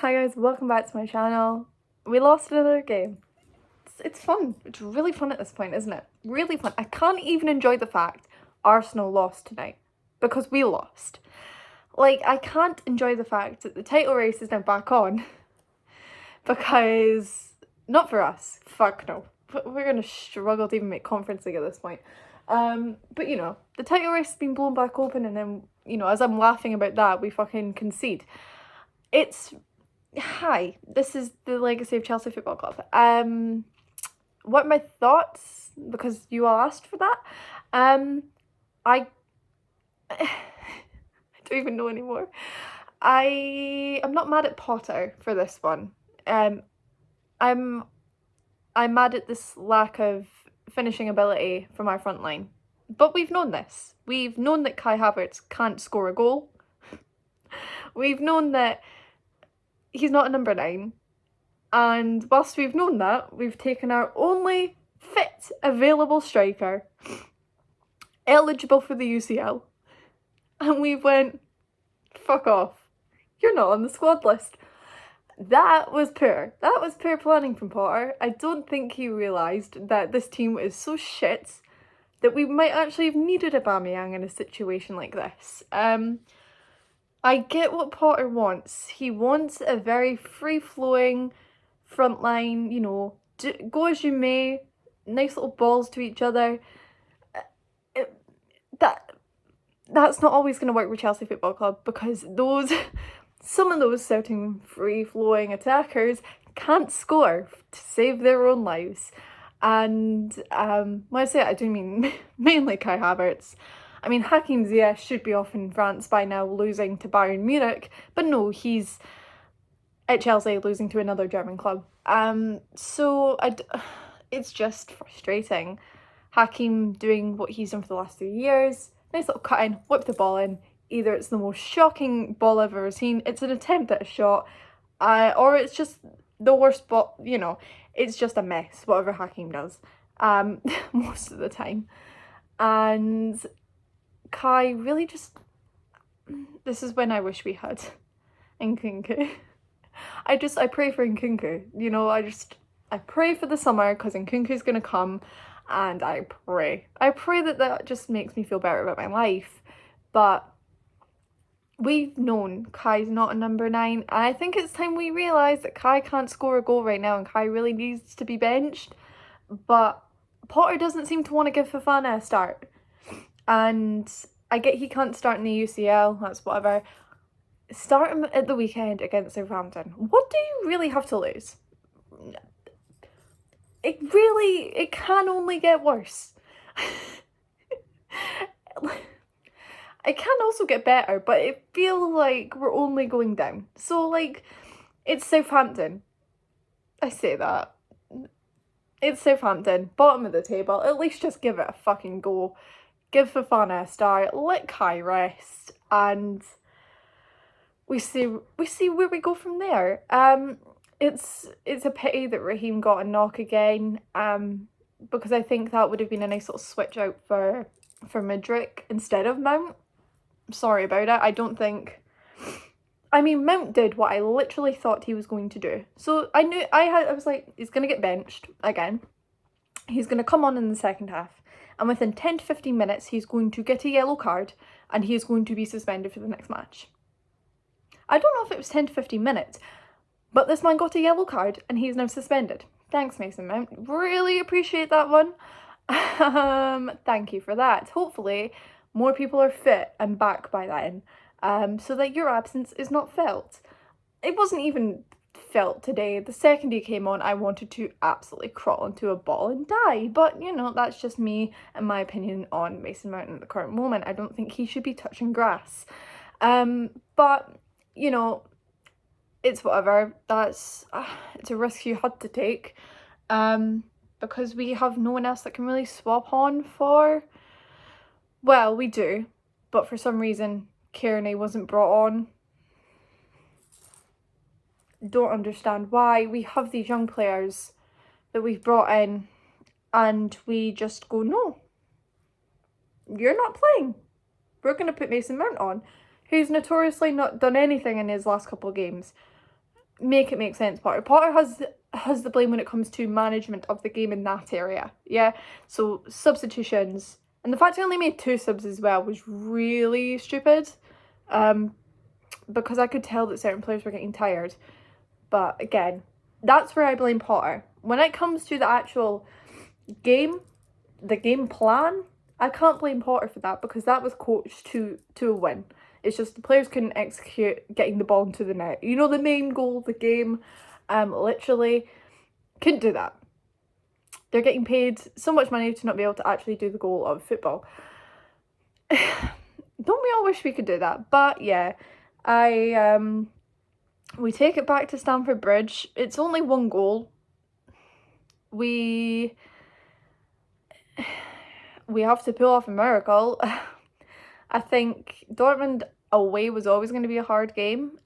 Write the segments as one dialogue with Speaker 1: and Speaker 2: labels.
Speaker 1: Hi guys, welcome back to my channel. We lost another game. It's fun. It's really fun at this point, isn't it? Really fun. I can't even enjoy the fact Arsenal lost tonight because we lost. Like, I can't enjoy the fact that the title race is now back on because, not for us, fuck no. We're gonna struggle to even make Conference League at this point. But you know, the title race has been blown back open and then, you know, as I'm laughing about that, we fucking concede. Hi, this is the legacy of Chelsea Football Club. What are my thoughts? Because you all asked for that. I don't even know anymore. I'm not mad at Potter for this one. I'm mad at this lack of finishing ability from our front line. But we've known this. We've known that Kai Havertz can't score a goal. We've known that he's not a number 9. And whilst we've known that, we've taken our only fit available striker, eligible for the UCL, and we went, fuck off. You're not on the squad list. That was poor. That was poor planning from Potter. I don't think he realised that this team is so shit that we might actually have needed Aubameyang in a situation like this. I get what Potter wants. He wants a very free-flowing front line, you know, go as you may, nice little balls to each other. That's not always going to work with Chelsea Football Club because some of those certain free-flowing attackers can't score to save their own lives. And when I say it, I do mean mainly Kai Havertz. I mean, Hakim Ziyech should be off in France by now, losing to Bayern Munich, but no, he's at Chelsea losing to another German club. It's just frustrating. Hakim doing what he's done for the last 3 years, nice little cut in, whip the ball in. Either it's the most shocking ball I've ever seen, it's an attempt at a shot, or it's just the worst ball, you know, it's just a mess, whatever Hakim does, most of the time. And Kai really just, this is when I wish we had Nkunku. I pray for Nkunku, you know, I pray for the summer because Nkunku's gonna come, and I pray that just makes me feel better about my life. But we've known Kai's not a number 9, and I think it's time we realise that Kai can't score a goal right now and Kai really needs to be benched. But Potter doesn't seem to want to give Fofana a start. And I get he can't start in the UCL, that's whatever. Start him at the weekend against Southampton. What do you really have to lose? It can only get worse. It can also get better, but it feels like we're only going down. So, like, it's Southampton. I say that. It's Southampton, bottom of the table. At least just give it a fucking go. Give Fofana a start, let Kai rest, and we see where we go from there. It's a pity that Raheem got a knock again, because I think that would have been a nice little switch out for Mudryk instead of Mount. I'm sorry about it. Mount did what I literally thought he was going to do. So I was like, he's gonna get benched again. He's gonna come on in the second half, and within 10 to 15 minutes, he's going to get a yellow card, and he is going to be suspended for the next match. I don't know if it was 10 to 15 minutes, but this man got a yellow card, and he is now suspended. Thanks, Mason Mount. Really appreciate that one. Thank you for that. Hopefully, more people are fit and back by then, so that your absence is not felt. It wasn't even felt today. The second he came on, I wanted to absolutely crawl into a ball and die, but you know, that's just me and my opinion on Mason Mount at the current moment. I don't think he should be touching grass. But you know, it's whatever. It's a risk you had to take, because we have no one else that can really swap on for. Well, we do, but for some reason Kearney wasn't brought on. Don't understand why. We have these young players that we've brought in, and we just go, no, you're not playing. We're going to put Mason Mount on, who's notoriously not done anything in his last couple of games. make it make sense, Potter. Potter has the blame when it comes to management of the game in that area. Yeah, so substitutions, and the fact he only made 2 subs as well was really stupid. Because I could tell that certain players were getting tired. But again, that's where I blame Potter. When it comes to the actual game, the game plan, I can't blame Potter for that, because that was coached to a win. It's just the players couldn't execute getting the ball into the net. You know, the main goal of the game, literally couldn't do that. They're getting paid so much money to not be able to actually do the goal of football. Don't we all wish we could do that? But yeah, we take it back to Stamford Bridge. It's only 1 goal. We have to pull off a miracle. I think Dortmund away was always going to be a hard game.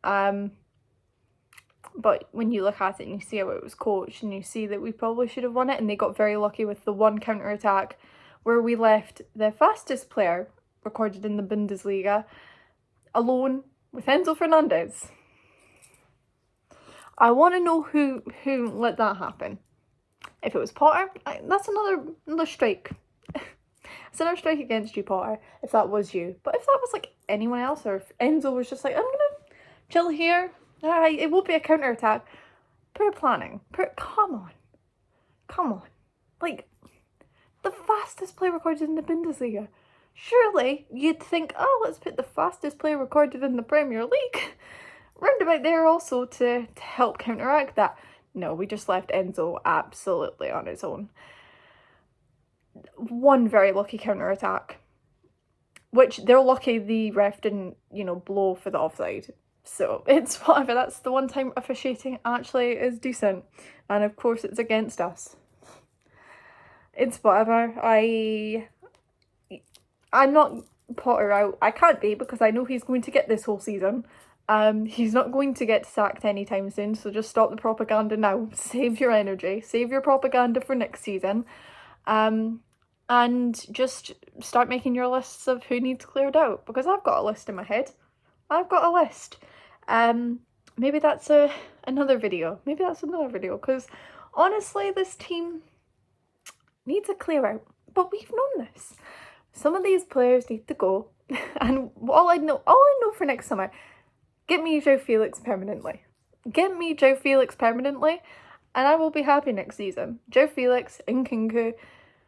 Speaker 1: But when you look at it and you see how it was coached, and you see that we probably should have won it, and they got very lucky with the 1 counter-attack where we left the fastest player recorded in the Bundesliga alone with Enzo Fernandez. I want to know who let that happen. If it was Potter, that's another strike. It's another strike against you, Potter, if that was you. But if that was like anyone else, or if Enzo was just like, I'm gonna chill here, alright, it won't be a counter-attack. Poor planning. Come on. Like, the fastest player recorded in the Bundesliga. Surely you'd think, oh, let's put the fastest player recorded in the Premier League round about there also to help counteract that. No, we just left Enzo absolutely on his own. 1 very lucky counter-attack, which they're lucky the ref didn't, blow for the offside. So it's whatever. That's the one time officiating actually is decent. And of course it's against us. It's whatever. I'm not Potter out. I can't be, because I know he's going to get this whole season. He's not going to get sacked anytime soon, so just stop the propaganda now. Save your energy. Save your propaganda for next season. And just start making your lists of who needs cleared out, because I've got a list in my head. I've got a list. Maybe that's another video. Because honestly, this team needs a clear out. But we've known this. Some of these players need to go. And all I know for next summer, get me Joe Felix permanently. And I will be happy next season. Joe Felix, Nkunku,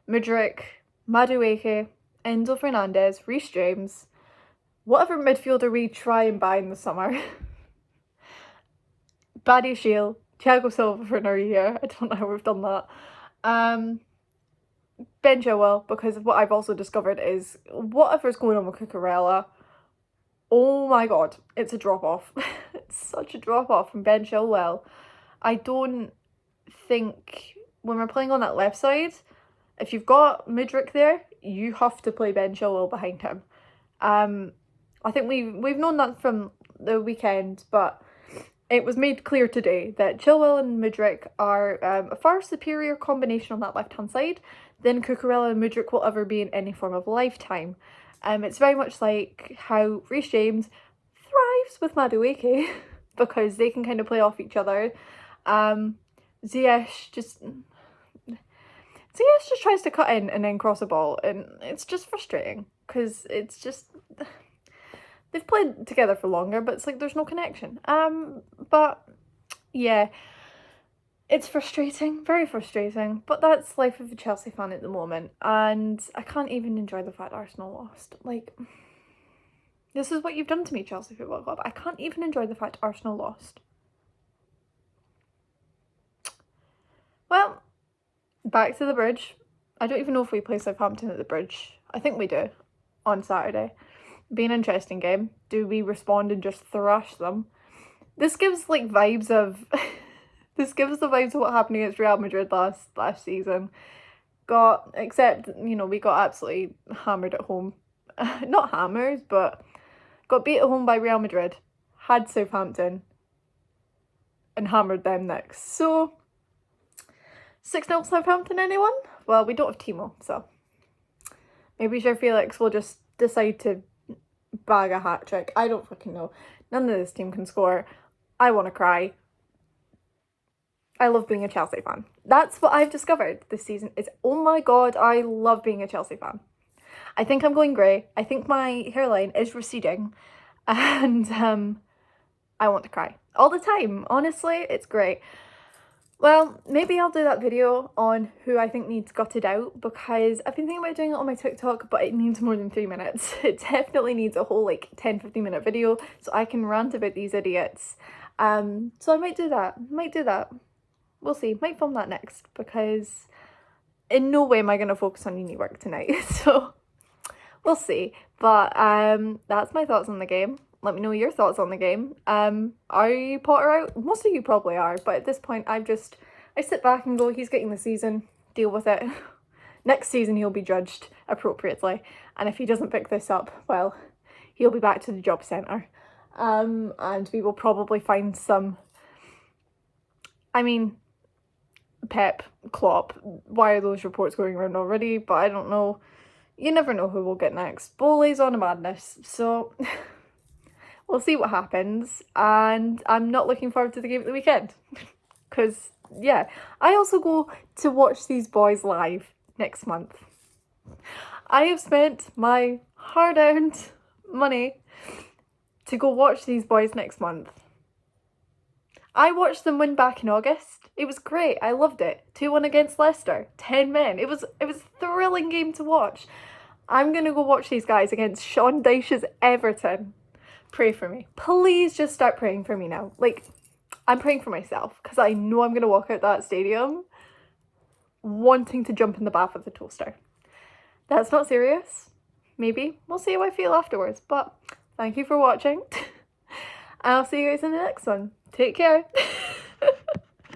Speaker 1: Mudryk, Madueke, Enzo Fernandez, Reece James, whatever midfielder we try and buy in the summer. Buddy Shield, Thiago Silva for another year. I don't know how we've done that. Ben Chilwell, because what I've also discovered is whatever's going on with Cucurella, oh my god, it's a drop-off. It's such a drop-off from Ben Chilwell. I don't think, when we're playing on that left side, if you've got Mudryk there, you have to play Ben Chilwell behind him. I think we've known that from the weekend, but it was made clear today that Chilwell and Mudryk are a far superior combination on that left-hand side than Cucurella and Mudryk will ever be in any form of lifetime. It's very much like how Reece James thrives with Madueke because they can kind of play off each other. Ziyech just tries to cut in and then cross a ball, and it's just frustrating because it's just, they've played together for longer, but it's like there's no connection. But yeah, it's frustrating, very frustrating, but that's life of a Chelsea fan at the moment, and I can't even enjoy the fact Arsenal lost. Like, this is what you've done to me, Chelsea Football Club. I can't even enjoy the fact Arsenal lost. Well, back to the Bridge. I don't even know if we play Southampton at the Bridge. I think we do, on Saturday. Be an interesting game. Do we respond and just thrash them? This gives like vibes of this gives the vibes of what happened against Real Madrid last season. Except, we got absolutely hammered at home. Not hammers, but got beat at home by Real Madrid. Had Southampton and hammered them next. So 6-0 Southampton, anyone? Well, we don't have Timo, so maybe Joe Felix will just decide to bag a hat-trick. I don't fucking know. None of this team can score. I want to cry. I love being a Chelsea fan. That's what I've discovered this season is, oh my god, I love being a Chelsea fan. I think I'm going grey. I think my hairline is receding. And I want to cry. All the time. Honestly, it's great. Well, maybe I'll do that video on who I think needs gutted out, because I've been thinking about doing it on my TikTok, but it needs more than 3 minutes. It definitely needs a whole like 10-15 minute video so I can rant about these idiots. So I might do that. We'll see. Might film that next, because in no way am I going to focus on uni work tonight. So we'll see. But that's my thoughts on the game. Let me know your thoughts on the game. Are you Potter out? Most of you probably are, but at this point I sit back and go, he's getting the season, deal with it. Next season he'll be judged appropriately, and if he doesn't pick this up, well, he'll be back to the job centre. And we will probably find some, I mean, Pep, Klopp, why are those reports going around already? But I don't know. You never know who we'll get next. Bowley's on a madness, so we'll see what happens. And I'm not looking forward to the game at the weekend. Because, yeah, I also go to watch these boys live next month. I have spent my hard-earned money to go watch these boys next month. I watched them win back in August. It was great. I loved it. 2-1 against Leicester. 10 men. It was a thrilling game to watch. I'm going to go watch these guys against Sean Dyche's Everton. Pray for me. Please just start praying for me now. Like, I'm praying for myself, because I know I'm going to walk out that stadium wanting to jump in the bath of the toaster. That's not serious. Maybe. We'll see how I feel afterwards. But thank you for watching. I'll see you guys in the next one. Take care.